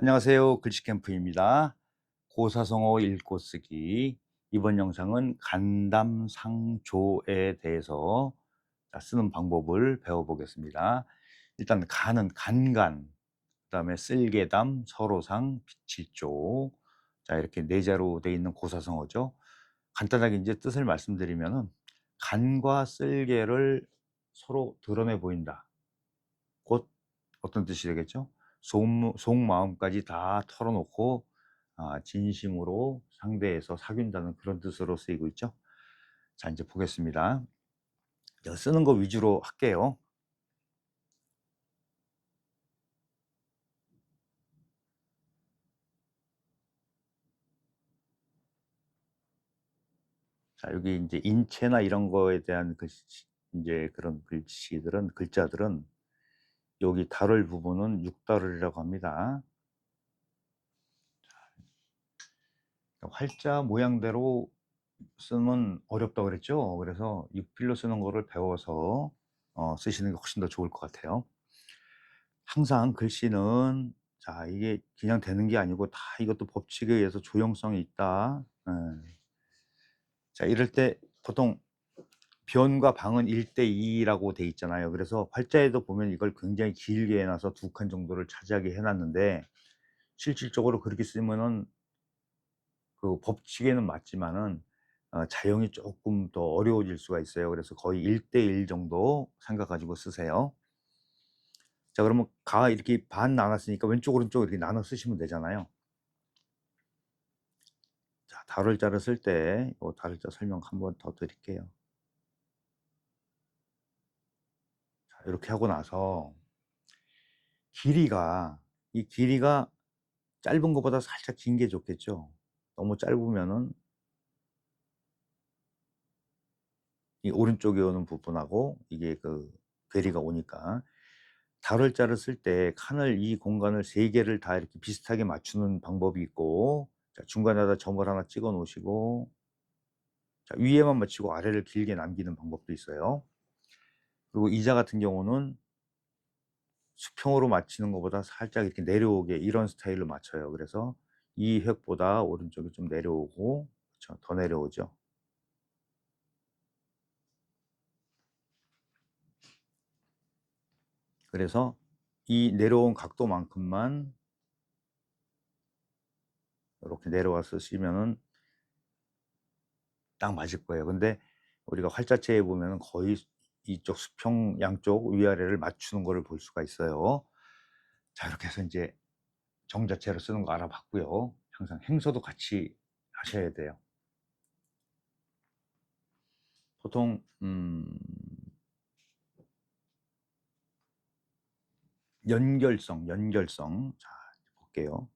안녕하세요. 글씨캠프입니다. 고사성어 읽고 쓰기. 이번 영상은 간담상조에 대해서 쓰는 방법을 배워보겠습니다. 일단 간은 간간, 그다음에 쓸개담, 서로상, 비칠조. 자, 이렇게 네 자로 되어 있는 고사성어죠. 간단하게 이제 뜻을 말씀드리면은 간과 쓸개를 서로 드러내 보인다. 곧 어떤 뜻이 되겠죠? 속마음까지 다 털어놓고 진심으로 상대에서 사귄다는 그런 뜻으로 쓰이고 있죠. 자, 이제 보겠습니다. 쓰는 거 위주로 할게요. 자, 여기 이제 인체나 이런 거에 대한 글씨, 이제 그런 글자들은 여기 다룰 부분은 육다룰이라고 합니다. 활자 모양대로 쓰면 어렵다고 그랬죠. 그래서 육필로 쓰는 거를 배워서 쓰시는 게 훨씬 더 좋을 것 같아요. 항상 글씨는 자, 이게 그냥 되는 게 아니고 다 이것도 법칙에 의해서 조형성이 있다. 자, 이럴 때 보통 변과 방은 1대2라고 돼 있잖아요. 그래서 활자에도 보면 이걸 굉장히 길게 해놔서 2칸 정도를 차지하게 해놨는데, 실질적으로 그렇게 쓰면은 그 법칙에는 맞지만은 자형이 조금 더 어려워질 수가 있어요. 그래서 거의 1대1 정도 생각 가지고 쓰세요. 자, 그러면 가 이렇게 반 나눴으니까 왼쪽 오른쪽 이렇게 나눠 쓰시면 되잖아요. 자, 다룰자를 쓸 때 다룰자 설명 한번 더 드릴게요. 자, 이렇게 하고 나서 이 길이가 짧은 것보다 살짝 긴 게 좋겠죠. 너무 짧으면은 이 오른쪽에 오는 부분하고 이게 그 괴리가 오니까, 다룰자를 쓸 때 칸을, 이 공간을 3개를 다 이렇게 비슷하게 맞추는 방법이 있고, 자, 중간에다 점을 하나 찍어 놓으시고, 자, 위에만 맞추고 아래를 길게 남기는 방법도 있어요. 그리고 이자 같은 경우는 수평으로 맞추는 것보다 살짝 이렇게 내려오게 이런 스타일로 맞춰요. 그래서 이 획보다 오른쪽이 좀 내려오고, 그렇죠? 더 내려오죠. 그래서 이 내려온 각도만큼만 이렇게 내려와서 쓰시면은 딱 맞을 거예요. 근데 우리가 활자체에 보면은 거의 이쪽 수평 양쪽 위아래를 맞추는 거를 볼 수가 있어요. 자, 이렇게 해서 이제 정자체로 쓰는 거 알아봤고요. 항상 행서도 같이 하셔야 돼요. 보통 연결성. 자, 볼게요.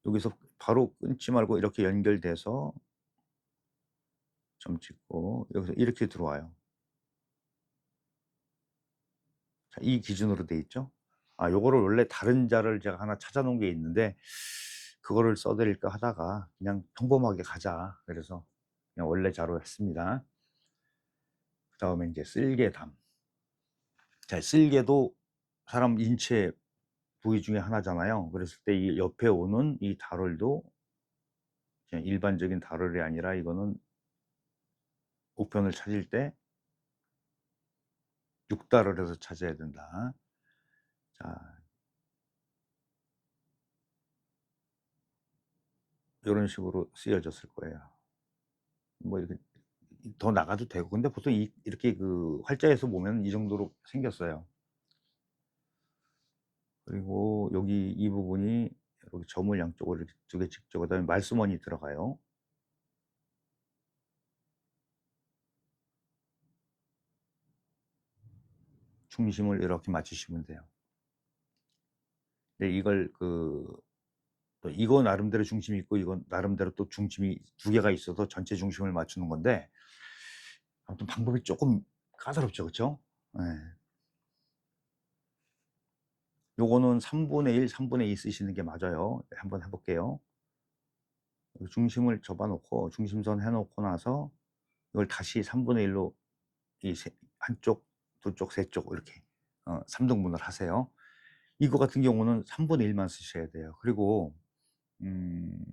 여기서 바로 끊지 말고 이렇게 연결돼서 점 찍고 여기서 이렇게 들어와요. 자, 이 기준으로 돼 있죠. 요거를 원래 다른 자를 제가 하나 찾아 놓은 게 있는데 그거를 써 드릴까 하다가 그냥 평범하게 가자, 그래서 그냥 원래 자로 했습니다. 그 다음에 이제 쓸개담. 자, 쓸개도 사람 인체 부위 중에 하나잖아요. 그랬을 때 이 옆에 오는 이 다룰도 그냥 일반적인 다룰이 아니라 이거는 우편을 찾을 때 6다룰에서 찾아야 된다. 자, 이런 식으로 쓰여졌을 거예요. 뭐 이렇게 더 나가도 되고, 근데 보통 이렇게 그 활자에서 보면 이 정도로 생겼어요. 그리고 여기 이 부분이 이렇게 점을 양쪽으로 이렇게 2개 찍죠. 그 다음에 말수머니 들어가요. 중심을 이렇게 맞추시면 돼요. 근데 이걸 또 이거 나름대로 중심이 있고 이건 나름대로 또 중심이 2개가 있어서 전체 중심을 맞추는 건데, 아무튼 방법이 조금 까다롭죠, 그렇죠? 네. 요거는 3분의 1, 3분의 2 쓰시는 게 맞아요. 한번 해볼게요. 중심을 접어 놓고 중심선 해 놓고 나서 이걸 다시 3분의 1로 한쪽, 2쪽, 3쪽 이렇게 3등분을 하세요. 이거 같은 경우는 3분의 1만 쓰셔야 돼요. 그리고 음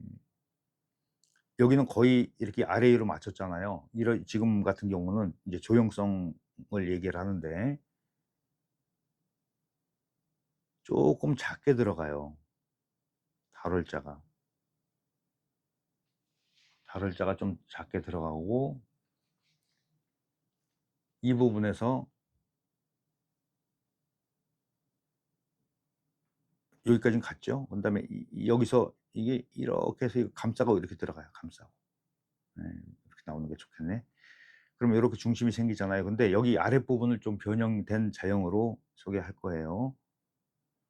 여기는 거의 이렇게 아래 위로 맞췄잖아요. 이런 지금 같은 경우는 이제 조형성을 얘기를 하는데 쪼끔 작게 들어가요. 발월자가. 발월자가 좀 작게 들어가고 이 부분에서 여기까지는 갔죠. 그다음에 여기서 이게 이렇게 해서 이거 감싸고 이렇게 들어가요, 감싸고. 예. 이렇게 나오는 게 좋겠네. 그러면 요렇게 중심이 생기잖아요. 근데 여기 아랫부분을 좀 변형된 자형으로 소개할 거예요.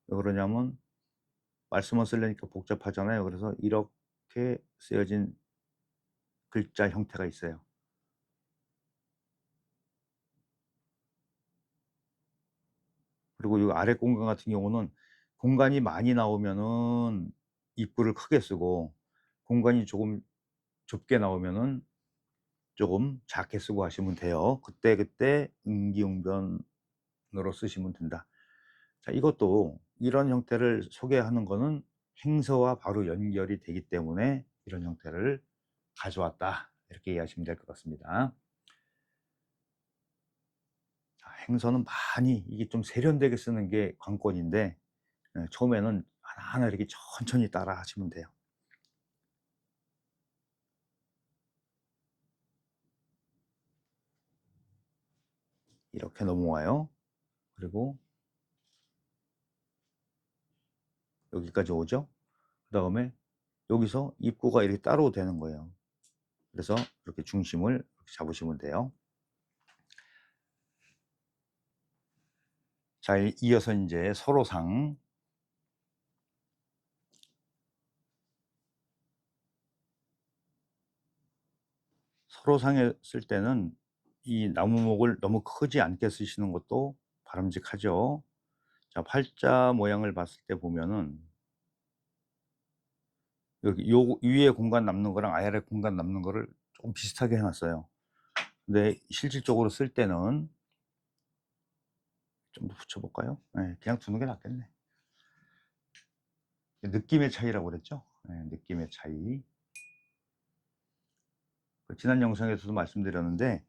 왜 그러냐면 말씀을 쓰려니까 복잡하잖아요. 그래서 이렇게 쓰여진 글자 형태가 있어요. 그리고 요 아래 공간 같은 경우는 공간이 많이 나오면은 입구를 크게 쓰고 공간이 조금 좁게 나오면은 쪼금 작게 쓰고 하시면 돼요. 그때그때 임기응변으로 쓰시면 된다. 자, 이것도 이런 형태를 소개하는 거는 행서와 바로 연결이 되기 때문에 이런 형태를 가져왔다. 이렇게 이해하시면 될 것 같습니다. 자, 행서는 많이 이게 좀 세련되게 쓰는 게 관건인데 처음에는 하나하나 이렇게 천천히 따라 하시면 돼요. 이렇게 넘어와요. 그리고 여기까지 오죠. 그다음에 여기서 입구가 이렇게 따로 되는 거예요. 그래서 이렇게 중심을 이렇게 잡으시면 돼요. 자, 이어서 인제 서로상. 서로상에 쓸 때는 이 나무목을 너무 크지 않게 쓰시는 것도 바람직하죠. 자, 팔자 모양을 봤을 때 보면은 여기 요 위에 공간 남는 거랑 아래 공간 남는 거를 조금 비슷하게 해 놨어요. 근데 실질적으로 쓸 때는 좀 더 붙여 볼까요? 예, 그냥 두는 게 낫겠네. 느낌의 차이라고 그랬죠? 예, 느낌의 차이. 그 지난 영상에서도 말씀드렸는데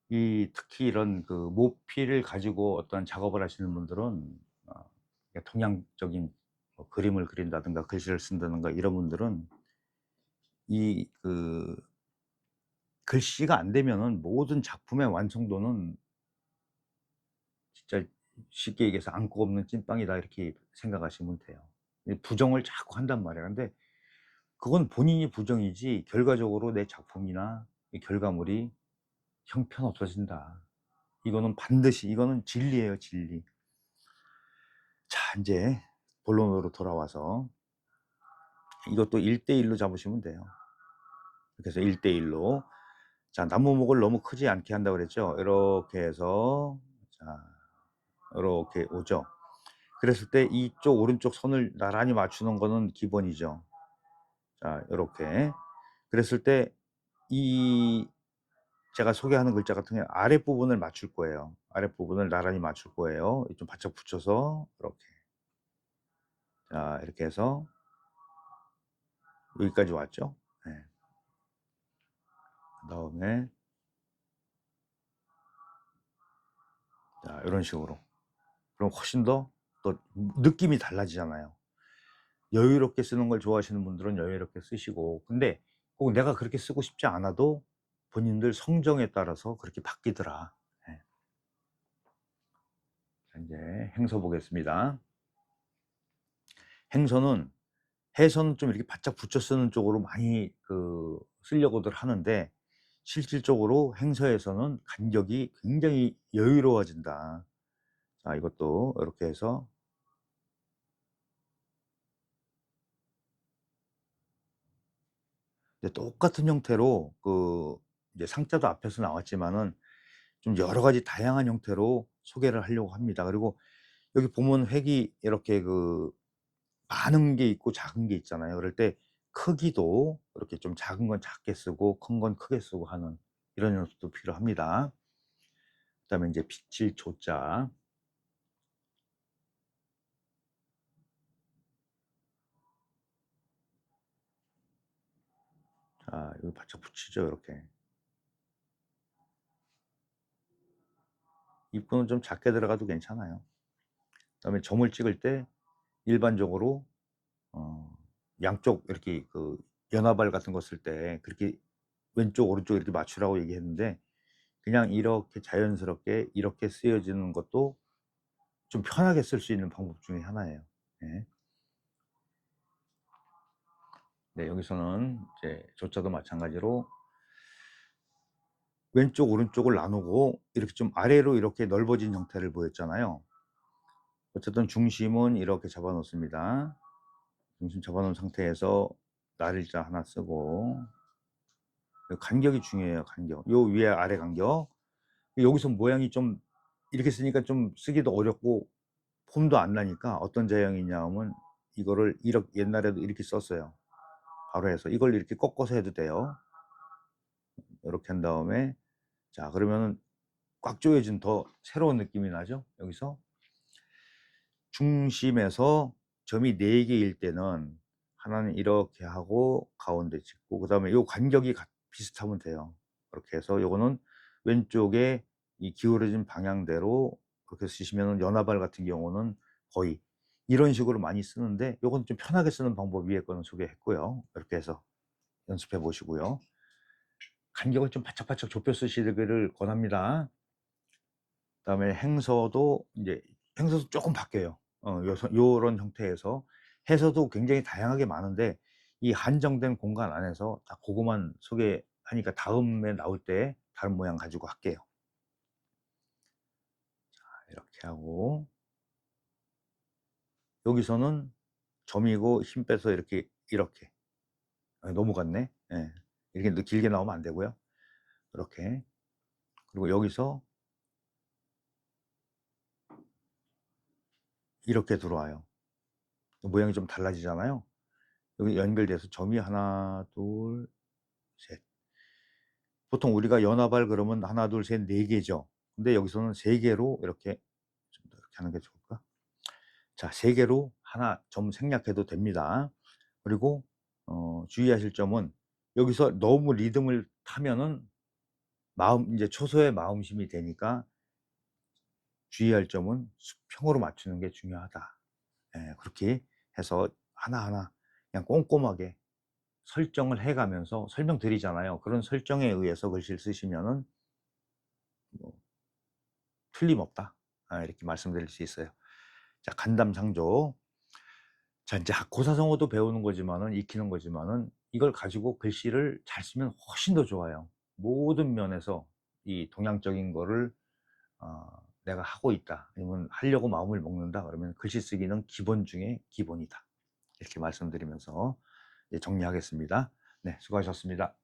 이 특히 이런 그 모피를 가지고 어떤 작업을 하시는 분들은 어 그러니까 동양적인 뭐 그림을 그린다든가 글씨를 쓴다든가 이런 분들은 이 글씨가 안 되면은 모든 작품의 완성도는 진짜 쉽게 얘기해서 "안고 없는 찐빵이다." 이렇게 생각하시면 돼요. 이 부정을 자꾸 한단 말이에요. 근데 그건 본인이 부정이지 결과적으로 내 작품이나 이 결과물이 형편없어진다. 이거는 반드시 이거는 진리예요, 진리. 자, 인제 본론으로 돌아와서 이것도 1대1로 잡으시면 돼요. 그래서 1대1로. 자, 나무목을 너무 크지 않게 한다고 그랬죠. 요렇게 해서 자, 요렇게 오죠. 그랬을 때 이쪽 오른쪽 선을 나란히 맞추는 거는 기본이죠. 자, 요렇게. 그랬을 때 이 제가 소개하는 글자 같은 경우에 아랫부분을 맞출 거예요. 아랫부분을 나란히 맞출 거예요. 좀 바짝 붙여서 이렇게. 자, 이렇게 해서 여기까지 왔죠. 네. 그다음에 자, 요런 식으로. 그럼 훨씬 더 또 느낌이 달라지잖아요. 여유롭게 쓰는 걸 좋아하시는 분들은 여유롭게 쓰시고 근데 꼭 내가 그렇게 쓰고 싶지 않아도 본인들 성정에 따라서 그렇게 바뀌더라. 예. 자, 인제 행서 보겠습니다. 행서는 해서는 좀 이렇게 바짝 붙여 쓰는 쪽으로 많이 쓰려고들 하는데 실질적으로 행서에서는 간격이 굉장히 여유로워진다. 자, 이것도 요렇게 해서 이제 똑같은 형태로 이제 상자도 앞에서 나왔지만은 좀 여러 가지 다양한 형태로 소개를 하려고 합니다. 그리고 여기 보면 획이 이렇게 많은 게 있고 작은 게 있잖아요. 그럴 때 크기도 이렇게 좀 작은 건 작게 쓰고 큰 건 크게 쓰고 하는 이런 연습도 필요합니다. 그다음에 인제 빗질 조자. 여기 바짝 붙이죠, 이렇게. 입구는 좀 작게 들어가도 괜찮아요. 그다음에 점을 찍을 때 일반적으로 어 양쪽 이렇게 그 연화발 같은 거 쓸 때 그렇게 왼쪽 오른쪽 이렇게 맞추라고 얘기했는데, 그냥 이렇게 자연스럽게 이렇게 쓰여지는 것도 좀 편하게 쓸 수 있는 방법 중에 하나예요. 예. 네, 여기서는 이제 조자도 마찬가지로 왼쪽 오른쪽을 나누고 이렇게 좀 아래로 이렇게 넓어진 형태를 보였잖아요. 어쨌든 중심은 이렇게 잡아 놓습니다. 중심 잡아 놓은 상태에서 날일자 하나 쓰고, 간격이 중요해요, 간격. 요 위에 아래 간격. 여기서 모양이 좀 이렇게 쓰니까 좀 쓰기도 어렵고 폼도 안 나니까 어떤 제형이냐 하면, 이거를 이렇게 옛날에도 이렇게 썼어요. 바로 해서 이걸 이렇게 꺾어서 해도 돼요. 이렇게 한 다음에, 자 그러면은 꽉 조여진 더 새로운 느낌이 나죠. 여기서 중심에서 점이 4개일 때는 하나는 이렇게 하고 가운데 찍고, 그 다음에 요 간격이 비슷하면 돼요. 그렇게 해서 요거는 왼쪽에 이 기울어진 방향대로 그렇게 쓰시면, 연화발 같은 경우는 거의 이런 식으로 많이 쓰는데, 요건 좀 편하게 쓰는 방법 위에 거는 소개했고요. 이렇게 해서 연습해 보시고요. 간격을 좀 바짝바짝 좁혀 쓰시기를 권합니다. 그다음에 행서도 이제 행서도 조금 바뀌어요. 요런 형태에서 해서도 굉장히 다양하게 많은데, 이 한정된 공간 안에서 딱 고거만 소개하니까 다음에 나올 때 다른 모양 가지고 할게요. 이렇게 하고, 여기서는 점이고 힘 빼서 이렇게 너무 같네. 예. 이렇게 길게 나오면 안 되고요. 이렇게. 그리고 여기서 이렇게 들어와요. 모양이 좀 달라지잖아요. 여기 연결돼서 점이 하나 둘 셋. 보통 우리가 연화발 그러면 하나 둘 셋 네 개죠. 근데 여기서는 3개로 이렇게, 좀 더 이렇게 하는 게 좋을까? 자, 3개로 하나 점 생략해도 됩니다. 그리고 주의하실 점은, 여기서 너무 리듬을 타면은 이제 초소의 마음심이 되니까, 주의할 점은 수평으로 맞추는 게 중요하다. 예, 그렇게 해서 하나하나 그냥 꼼꼼하게 설정을 해 가면서 설명드리잖아요. 그런 설정에 의해서 글씨를 쓰시면은 뭐 틀림없다, 이렇게 말씀드릴 수 있어요. 자, 간담상조. 자, 이제 고사성어도 배우는 거지만은, 익히는 거지만은, 이걸 가지고 글씨를 잘 쓰면 훨씬 더 좋아요. 모든 면에서 이 동양적인 거를 어 내가 하고 있다, 아니면 하려고 마음을 먹는다 그러면 글씨 쓰기는 기본 중에 기본이다. 이렇게 말씀드리면서 이제 정리하겠습니다. 네, 수고하셨습니다.